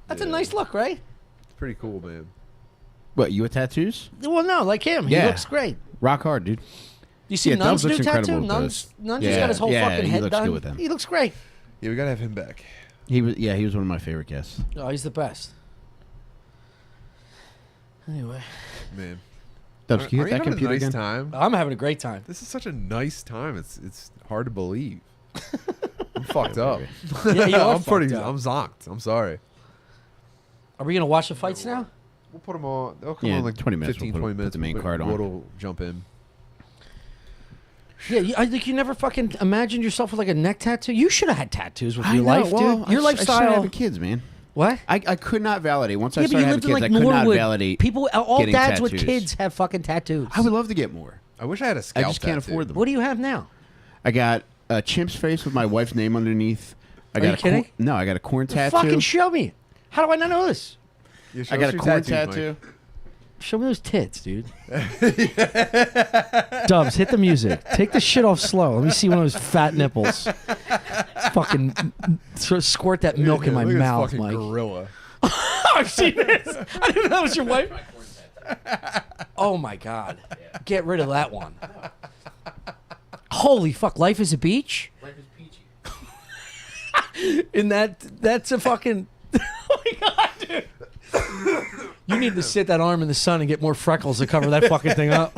That's a nice look, right? It's pretty cool, man. What, you with tattoos? Well, no, like him. He Yeah. looks great. Rock hard, dude. You see Yeah, Nun's Dubs new looks tattoo? incredible with Nun's those. just got his whole Yeah, fucking he head looks done. good with them. He looks great. Yeah, we gotta have him back. He was one of my favorite guests. Oh, he's the best. Anyway, Man. Dubs, can you Are hit that having computer a nice again? time? I'm having a great time. This is such a nice time. It's hard to believe. I'm fucked up. Yeah, you are I'm pretty. fucked up. I'm zonked. I'm sorry. Are we gonna watch the fights now? We'll put them on. They'll come Yeah, on like 20 minutes. 15, We'll 20 put minutes. the main but card on. Wood'll jump in. Yeah, I think you never fucking imagined yourself with like a neck tattoo. You should have had tattoos with your know, life, well, dude. Your I started lifestyle. having kids, man. What? I could not validate. Once I Yeah, but started you having lived in kids, like I could not Norwood. validate. People, all getting dads with tattoos. kids have fucking tattoos. I would love to get more. I wish I had a scalp I just can't tattoo. afford them. What do you have now? I got a chimp's face with my wife's name underneath. I Are got you a kidding? No, I got a corn tattoo. Fucking show me. How do I not know this? Yeah, show I got us a your corn tattoos, tattoo. Mike. Show me those tits, dude. Dubs, hit the music. Take the shit off slow. Let me see one of those fat nipples. Fucking squirt that milk in my Look at this mouth, fucking Mike. gorilla. I've seen this. I didn't know that was your wife. Oh my god. Get rid of that one. Holy fuck, life is a beach? Life is peachy. And that's a fucking oh my god, dude. You need to sit that arm in the sun and get more freckles to cover that fucking thing up.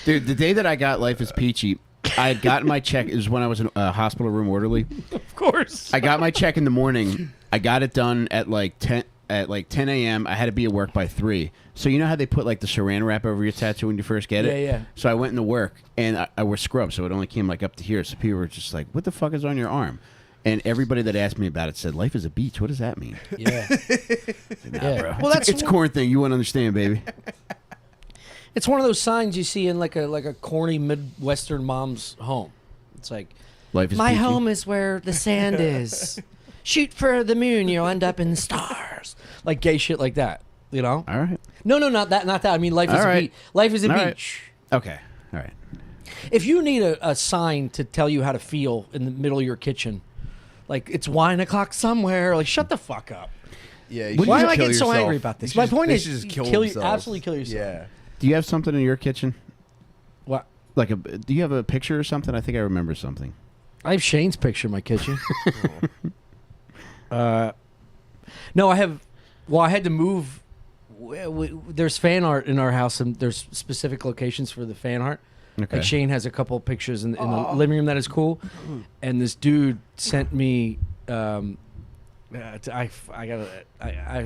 Dude, the day that I got Life is Peachy, I had gotten my check. It was when I was a hospital room orderly. Of course. I got my check in the morning. I got it done at like 10 a.m. I had to be at work by 3. So you know how they put like the saran wrap over your tattoo when you first get it? Yeah, yeah. So I went into work and I wore scrubs, so it only came like up to here. So people were just like, "What the fuck is on your arm?" And everybody that asked me about it said, "Life is a beach. What does that mean?" Yeah. Nah, Yeah. bro. Well, that's it's a corn thing. You wouldn't understand, baby. It's one of those signs you see in like a corny Midwestern mom's home. It's like, Life is my peachy. home is where the sand is. Shoot for the moon, you'll end up in the stars. Like gay shit like that, you know? All right. No, not that. Not that. I mean, life is All a right. beach. Life is a All right. beach. Okay. All right. If you need a sign to tell you how to feel in the middle of your kitchen, like it's wine o'clock somewhere, like shut the fuck up. Yeah. Why am I getting so angry about this? My point is, just kill kill you- themselves. absolutely kill yourself. Yeah. Do you have something in your kitchen? What? Like do you have a picture or something? I think I remember something. I have Shane's picture in my kitchen. No, I have. Well, I had to move. There's fan art in our house, and there's specific locations for the fan art. Okay. Like Shane has a couple pictures in the living room that is cool, and this dude sent me. I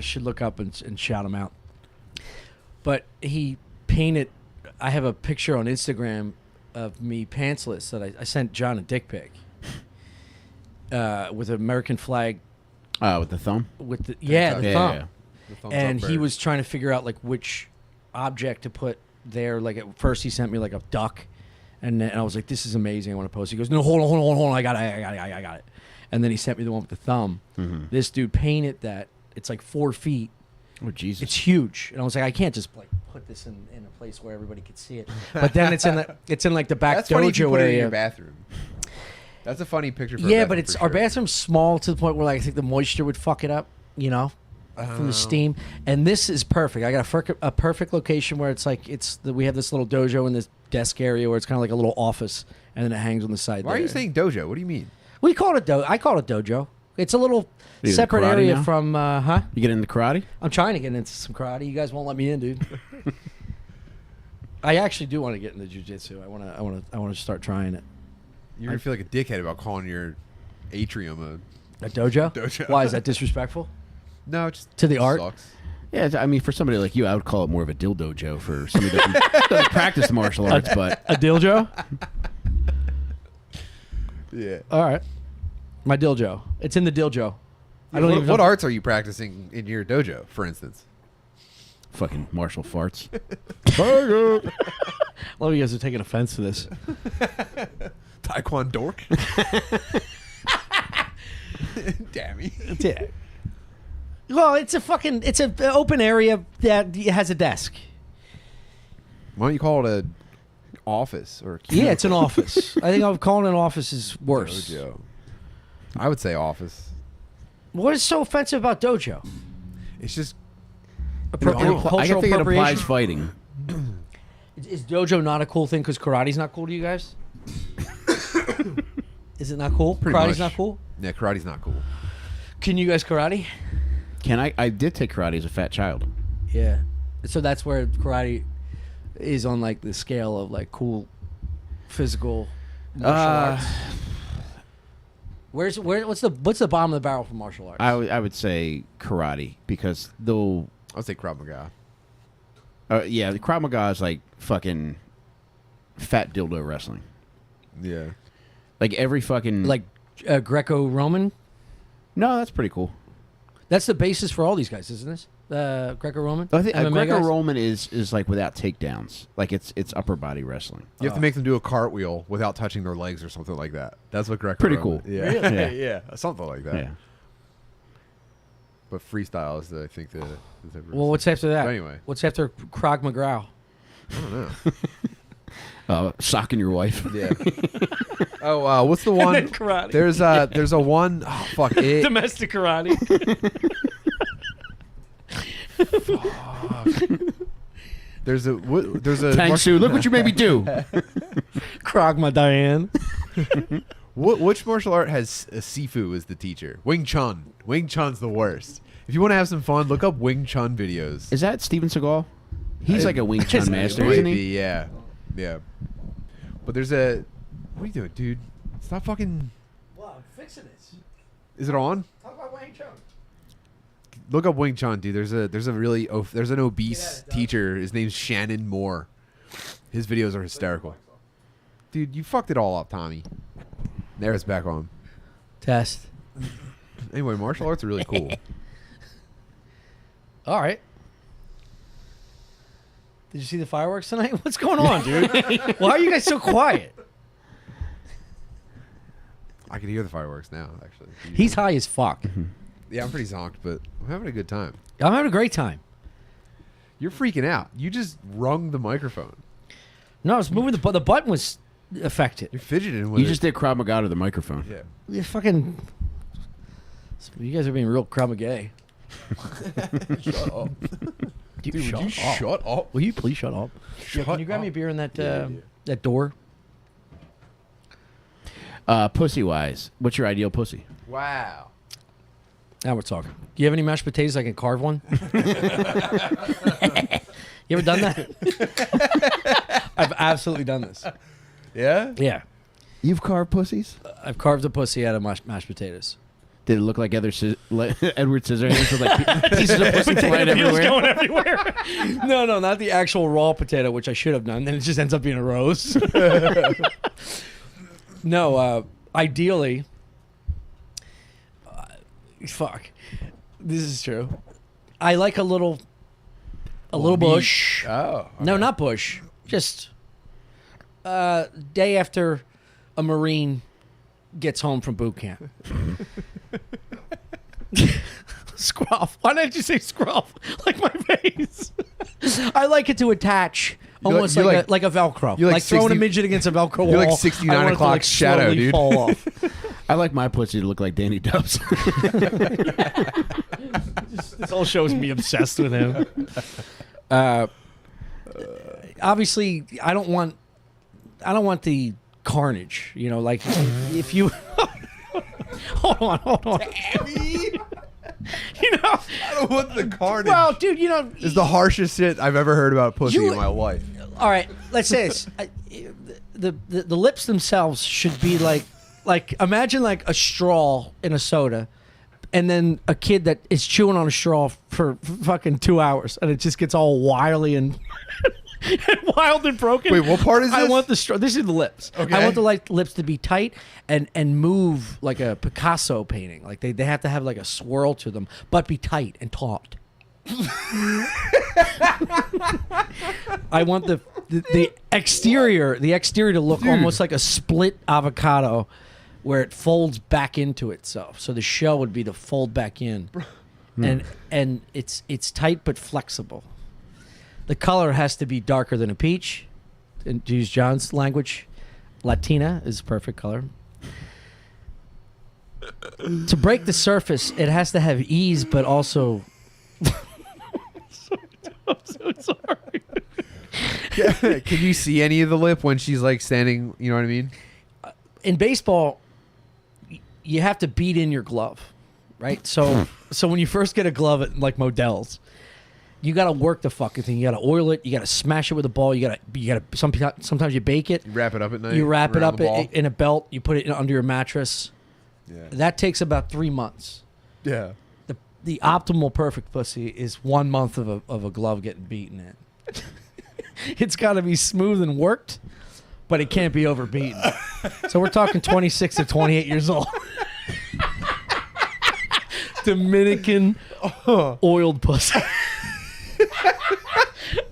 should look up and shout him out. But he painted. I have a picture on Instagram of me pantsless that I sent John a dick pic with an American flag With the thumb? with the Yeah, thumb. yeah. The thumbs And up he bird. was trying to figure out like which object to put there. Like at first he sent me like a duck, and then I was like, "This is amazing. I want to post." He goes, "No, hold on. I got it." And then he sent me the one with the thumb. Mm-hmm. This dude painted that. It's like 4 feet. Oh, Jesus. It's huge, and I was like, I can't just like put this in a place where everybody could see it. But then it's in like the back That's funny if you dojo put it in area. your bathroom. That's a funny picture for a Yeah, bathroom but it's for our sure. bathroom's small to the point where like I think the moisture would fuck it up, you know, from the steam. And this is perfect. I got a perfect location where it's like we have this little dojo in this desk area where it's kind of like a little office, and then it hangs on the side. Why are you saying dojo? What do you mean? We call it I call it dojo. It's a little You into separate karate area now? from You get into karate? I'm trying to get into some karate. You guys won't let me in, dude. I actually do want to get into jiu-jitsu. I want to start trying it. You're gonna feel like a dickhead about calling your atrium A dojo? Dojo. Why is that disrespectful? no, just To the art? sucks. Yeah, I mean, for somebody like you, I would call it more of a dildo Joe for somebody that doesn't practice the martial arts, but A diljo? Yeah. All right. My diljo. It's in the diljo. I don't what, even what know. arts are you practicing in your dojo, for instance? fucking martial farts. A lot of you guys are taking offense to this. Taekwondo dork. Dammy. Yeah. Well, it's an open area that has a desk. Why don't you call it a office or a Yeah, it's an office. I think calling it an office is worse. dojo? I would say office. What is so offensive about dojo? It's just I Cultural think it applies appropriation. fighting. Is dojo not a cool thing because karate's not cool to you guys? Is it not cool? Pretty Karate's much. not cool? yeah, karate's not cool. Can you guys karate? Can I did take karate as a fat child. Yeah. So that's where karate is on like the scale of like cool physical martial arts. What's the bottom of the barrel for martial arts? I would say karate because though I'll say Krav Maga. yeah, the Krav Maga is like fucking fat dildo wrestling. Yeah. Like every fucking like Greco-Roman? no, that's pretty cool. That's the basis for all these guys, isn't this? Greco-Roman? I think MMA guys? Greco-Roman is like without takedowns. Like it's upper body wrestling. You have to make them do a cartwheel without touching their legs or something like that. That's what Greco. Pretty cool. Yeah. Really? yeah. Something like that. Yeah. But freestyle is I think the Well, what's after that? But anyway. What's after Krav McGraw? I don't know. Socking your wife. Yeah. Oh, what's the one? then karate. There's a one oh fuck it. Domestic karate. There's a Tang Soo, look what you made me do. Krav Diane. Which martial art has Sifu as the teacher? Wing Chun. Wing Chun's the worst. If you want to have some fun, look up Wing Chun videos. Is that Steven Seagal? He's like a Wing Chun master, Might isn't be, he? yeah. Yeah. But there's a what are you doing, dude? Stop fucking Well, I'm fixing this. Is it on? Talk about Wang Chun. Look up Wing Chun, dude. There's an obese teacher. His name's Shannon Moore. His videos are hysterical. Dude, you fucked it all up, Tommy. There, it's back on. Test. Anyway, martial arts are really cool. All right. Did you see the fireworks tonight? What's going on, dude? Why are you guys so quiet? I can hear the fireworks now, actually. He's high as fuck. Yeah, I'm pretty zonked, but I'm having a good time. I'm having a great time. You're freaking out. You just rung the microphone. No, I was moving the button was affected. You're fidgeting with You it. just did Krav Maga to the microphone. Yeah. You fucking. You guys are being real Krav Maga. Shut up. Dude, Dude, would you shut up? Will you please shut up? Yeah, can you grab me a beer in that that door? Pussy wise, what's your ideal pussy? Wow. Now we're talking. Do you have any mashed potatoes I can carve one? You ever done that? I've absolutely done this. Yeah? Yeah. You've carved pussies? I've carved a pussy out of mashed potatoes. Did it look like Edward Scissorhands with like pieces of pussy flying everywhere? going everywhere. No, not the actual raw potato, which I should have done. Then it just ends up being a rose. No, ideally, fuck. This is true. I like a little bush. Oh. No, not bush. Just day after a Marine gets home from boot camp. Scruff. Why didn't you say scruff? Like my face. I like it to attach almost you're like a Velcro. you're like Like throwing a 60 midget against a Velcro wall. you're like 69 I want it to, o'clock like, shadow, slowly dude. fall off. I like my pussy to look like Danny Dubs. This whole show is me obsessed with him. Obviously, I don't want the carnage. You know, like if you hold on. You know, I don't want the carnage. well, dude, you know, It's the harshest shit I've ever heard about pussy You- in my life. all right, let's say this. The lips themselves should be like imagine like a straw in a soda, and then a kid that is chewing on a straw for fucking 2 hours, and it just gets all wily and wild and broken. Wait, what part is I this? want the straw. This is the lips. Okay. I want the lips to be tight and move like a Picasso painting. Like they have to have like a swirl to them, but be tight and taut. I want the exterior to look almost like a split avocado, where it folds back into itself. So the shell would be to fold back in, and it's tight but flexible. The color has to be darker than a peach. And to use John's language, Latina is perfect color. To break the surface, it has to have ease, but also I'm so sorry. Can you see any of the lip when she's like standing? You know what I mean? In baseball, you have to beat in your glove, right? So when you first get a glove at like Modell's, you got to work the fucking thing. You got to oil it. You got to smash it with a ball. You got to. Sometimes you bake it. You wrap it up at night. You wrap it around up the ball? in a belt. You put it under your mattress. Yeah. That takes about 3 months. Yeah. The optimal perfect pussy is 1 month of a glove getting beaten in. It's got to be smooth and worked, but it can't be overbeaten. So we're talking 26 to 28 years old. Dominican oiled pussy.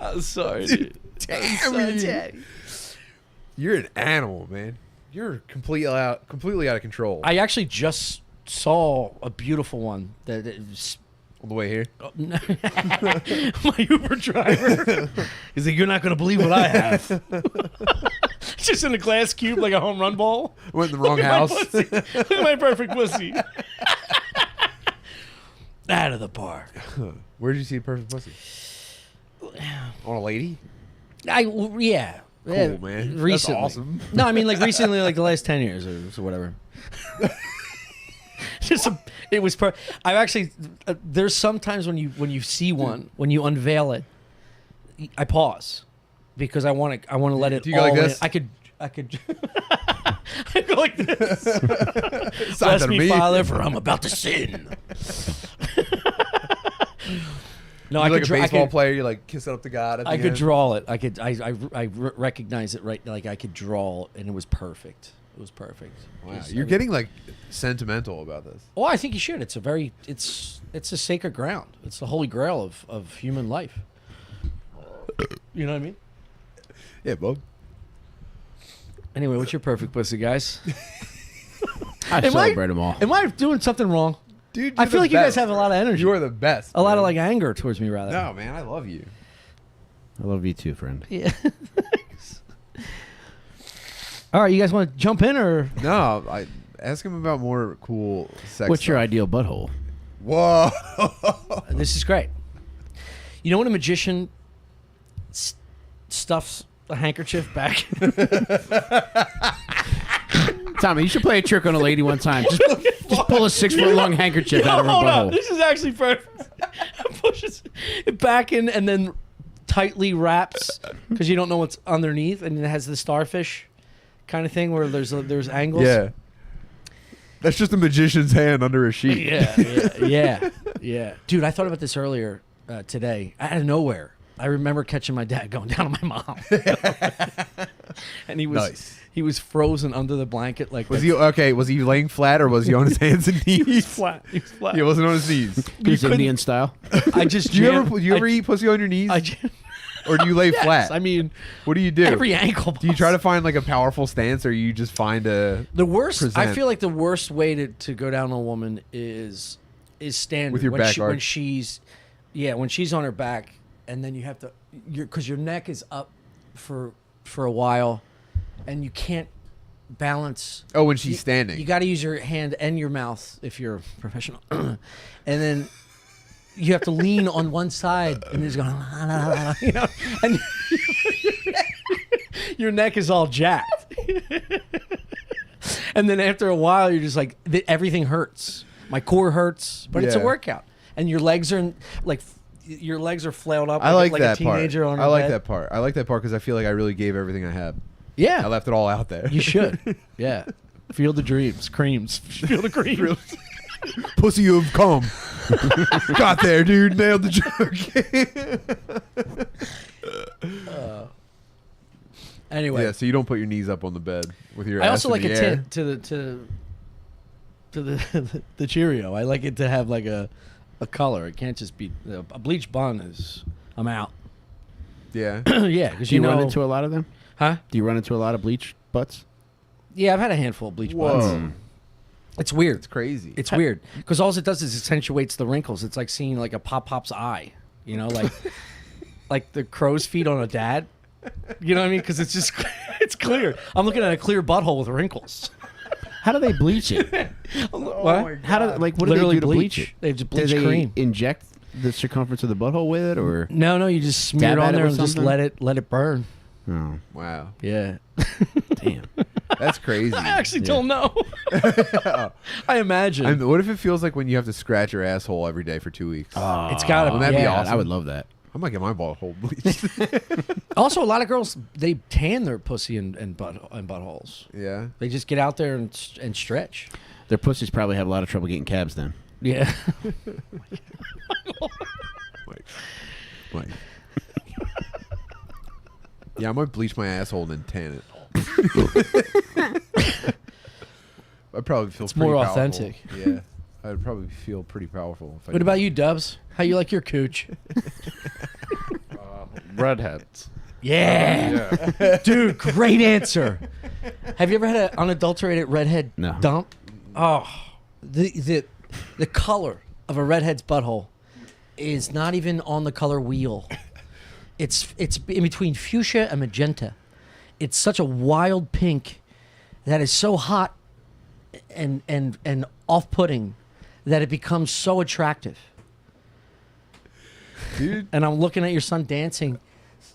I'm sorry, dude. Damn, you're an animal, man. You're completely out of control. I actually just saw a beautiful one that is On the way here. my Uber driver. He's like, "You're not going to believe what I have." It's just in a glass cube like a home run ball. Went in the wrong Look at my house. pussy. Look at my perfect pussy. Out of the park. Where did you see the perfect pussy? On a lady? Yeah. Cool, man. That's Recently. awesome. No, I mean like recently, like the last 10 years or whatever. It was. I've actually. There's sometimes when you see one, when you unveil it, I pause because I want to let it. Do you go all like in. this? I could. I go like this. It's not Bless that me, me. Father, for I'm about to sin. No, You're I like could. a I baseball could. player. You like kiss it up to God. At the I could end. draw it. I could. I recognize it right. Like I could draw, and it was perfect. It was perfect. Wow, It was- you're getting like sentimental about this. Oh, I think you should. It's a sacred ground. It's the holy grail of human life. You know what I mean? Yeah, Bob. Anyway, what's your perfect pussy, guys? I celebrate them all. Am I doing something wrong? Dude, I you're feel the like you guys best. have a lot of energy. You are the best. a lot of man. like anger towards me, rather. No, man, I love you. I love you too, friend. Yeah. All right, you guys want to jump in or? No, I ask him about more cool sex. What's your stuff. ideal butthole? Whoa. This is great. You know when a magician stuffs a handkerchief back? Tommy, you should play a trick on a lady one time. Just pull a 6-foot-long handkerchief out of her Hold on. butthole. This is actually perfect. Pushes it back in and then tightly wraps because you don't know what's underneath, and it has the starfish kind of thing where there's angles. Yeah. That's just a magician's hand under a sheet. Yeah. Dude, I thought about this earlier today. Out of nowhere, I remember catching my dad going down on my mom, and he was frozen under the blanket. Like Was he okay? Was he laying flat or was he on his hands and knees? He was flat. He was flat. He wasn't on his knees. He's Indian style. I just Do you jammed- ever eat pussy on your knees, or do you lay Yes, flat? I mean, What do you do? every ankle. Do you try to find like a powerful stance, or you just find a The worst. I present? feel like the worst way to go down on a woman is standing With your when back when arched. she's when she's on her back, and then you have to because your neck is up for a while, and you can't balance. Oh, when she's standing. You got to use your hand and your mouth if you're a professional, and then you have to lean on one side and it's going, you know, and your neck is all jacked. And then after a while, you're just like, everything hurts. My core hurts, but it's a Yeah. workout. And your legs are your legs are flailed up. I like like that a teenager part. on her I like bed. that part. I like that part because I feel like I really gave everything I had. Yeah, I left it all out there. you should. Yeah, feel the dreams, creams. Feel the creams. Pussy, you have come. Got there, dude. Nailed the joke. Anyway, Yeah, so you don't put your knees up on the bed with your I ass also in like the a air. tint to the Cheerio. I like it to have like a color. It can't just be a bleach bun. I'm out. Yeah. Yeah, because Do you know, run into a lot of them? huh? Do you run into a lot of bleach butts? Yeah, I've had a handful of bleach Whoa. buns. It's weird. It's crazy. It's weird because all it does is accentuates the wrinkles. It's like seeing like a pop's eye. You know, like like the crow's feet on a dad. You know what I mean? Because it's just it's clear. I'm looking at a clear butthole with wrinkles. How do they bleach it? What? How do what do they Literally do to bleach it? They just Do bleach they cream. inject the circumference of the butthole with it, or No, you just smear Dab it at on it there with and just something? let it burn. oh, Wow, Yeah. damn. that's crazy. I actually don't know. I imagine. What if it feels like when you have to scratch your asshole every day for 2 weeks? It's gotta Wouldn't that be yeah. awesome? I would love that. I might get my butthole bleached. Also, a lot of girls they tan their pussy and buttholes. Yeah. They just get out there and stretch. Their pussies probably have a lot of trouble getting cabs then. Yeah. Like. Yeah, I might bleach my asshole and then tan it. I'd probably feel It's pretty more powerful. authentic. Yeah. I'd probably feel pretty powerful. If I What did about that. you, Dubs? How you like your cooch? Redheads. Yeah. Yeah. Dude, great answer. Have you ever had an unadulterated redhead No. dump? Oh, the color of a redhead's butthole is not even on the color wheel. It's in between fuchsia and magenta. It's such a wild pink that is so hot and off-putting that it becomes so attractive. Dude, And I'm looking at your son dancing.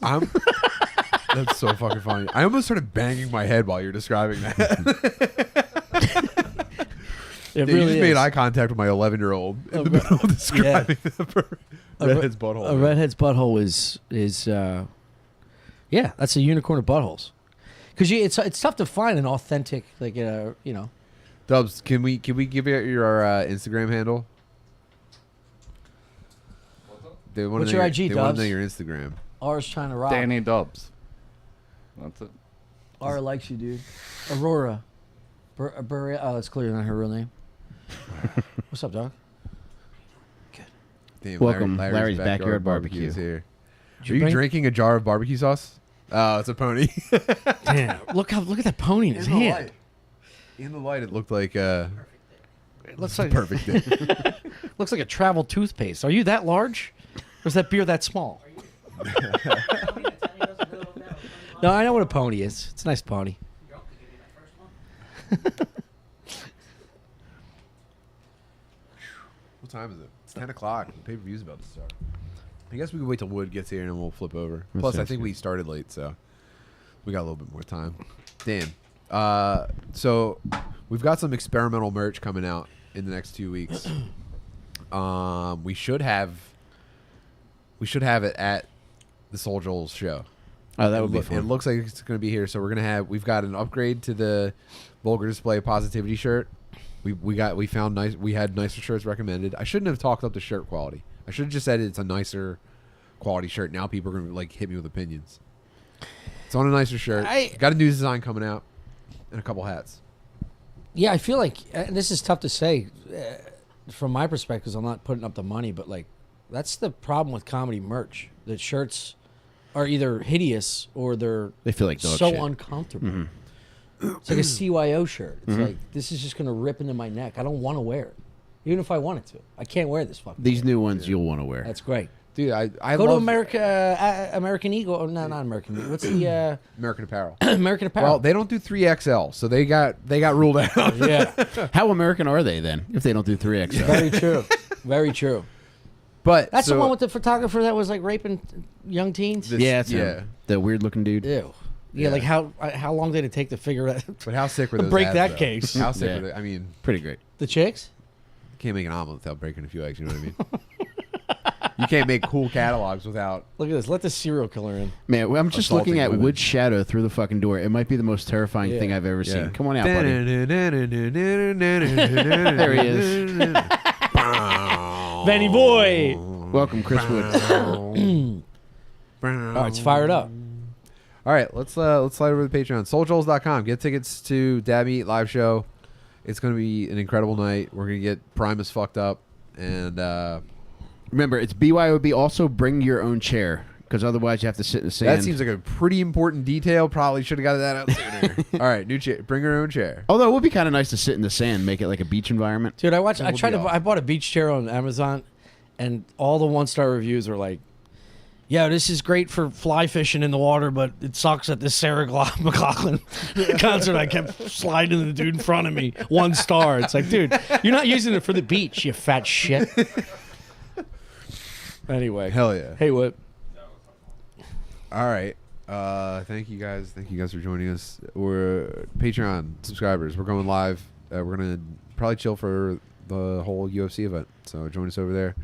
that's so fucking funny. I almost started banging my head while you're describing that. It You really just made is. eye contact with my 11-year-old in the middle of describing the redhead's butthole. A redhead's butthole is yeah, that's a unicorn of buttholes. Because it's tough to find an authentic Dubs, can we give you your Instagram handle? They wanna What's know your IG, They want Dubs? to know your Instagram. R's trying to rock. Danny Dubs. That's it. R likes you, dude. Aurora. Oh, it's clearly not her real name. What's up, dog? Damn, Welcome, Larry's Backyard Barbecue. is here. Did Are you bring- drinking a jar of barbecue sauce? Oh, it's a pony. Damn, look at that pony in his hand. In the light, it looked like It looks like perfect. Day. looks like a travel toothpaste. Are you that large? Or is that beer that small? No, I know what a pony is. It's a nice pony. What time is it? It's 10 o'clock. The pay-per-view's about to start. I guess we can wait till Wood gets here and then we'll flip over. That Plus, I sounds think good. we started late, so we got a little bit more time. Damn. So we've got some experimental merch coming out in the next 2 weeks. We should have it at the Soul Joel's show. Oh, that would be fun. It looks like it's going to be here, so we've got an upgrade to the Vulgar Display Positivity shirt. We had nicer shirts recommended. I shouldn't have talked up the shirt quality. I should have just said it's a nicer quality shirt. Now people are going to hit me with opinions. It's on a nicer shirt. Got a new design coming out and a couple hats. Yeah, I feel like and this is tough to say from my perspective because I'm not putting up the money, but that's the problem with comedy merch. The shirts are either hideous or They feel like dog so shit. uncomfortable. It's like a CYO shirt. It's like this is just gonna rip into my neck. I don't want to wear it, even if I wanted to. I can't wear this fucking. These new ones you'll want to wear. That's great. Dude, I Go love to American Eagle. Oh, no, not American Eagle. What's the American Apparel. American Apparel? Well, they don't do 3XL, so they got ruled out. yeah, How American are they then? If they don't do 3XL, very true. Very true. But That's the so- one with the photographer that was raping young teens. This- yeah, it's yeah. the weird looking dude. Ew. Yeah. Yeah, how long did it take to figure out But how sick were those break ads, that though? case? How sick Yeah. were they? I mean, Pretty great. The chicks? can't make an omelet without breaking a few eggs. You know what I mean? You can't make cool catalogs without. Look at this. Let the serial killer in. Man, I'm just Assaulting looking at women. Wood's shadow through the fucking door. It might be the most terrifying Yeah. thing I've ever seen. Come on out, there buddy. there he is. Benny boy. Welcome, Chris Wood. Oh, it's fired up. All right, let's slide over to the Patreon. SoulJoels.com. Get tickets to Dab Eat live show. It's going to be an incredible night. We're going to get Primus fucked up, and Remember, it's BYOB. Also, bring your own chair, because otherwise you have to sit in the sand. that seems like a pretty important detail. Probably should have got that out sooner. All right, new chair. Bring your own chair. Although it would be kind of nice to sit in the sand, make it like a beach environment. Dude, I would be awesome. I bought a beach chair on Amazon, and all the 1-star reviews are like, yeah, this is great for fly fishing in the water, but it sucks at this Sarah McLachlan concert. I kept sliding the dude in front of me. 1 star. It's like, dude, you're not using it for the beach, you fat shit. Anyway. Hell yeah. Hey, what? All right. Thank you guys. Thank you guys for joining us. We're Patreon subscribers. We're going live. We're gonna probably chill for the whole UFC event. So join us over there.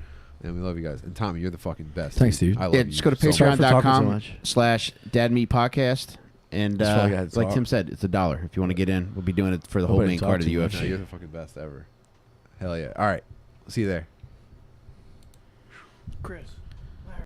And we love you guys. And Tommy, you're the fucking best. Thanks, dude. I love Yeah, you. just go to so much. Sorry for talking so much. patreon.com/dadmeatpodcast. And That's all I got to like talk. Tim said, it's $1 if you want to get in. We'll be doing it for the whole Nobody main talk card of the too much. No, UFC. you're the fucking best ever. Hell yeah. All right. See you there. Chris.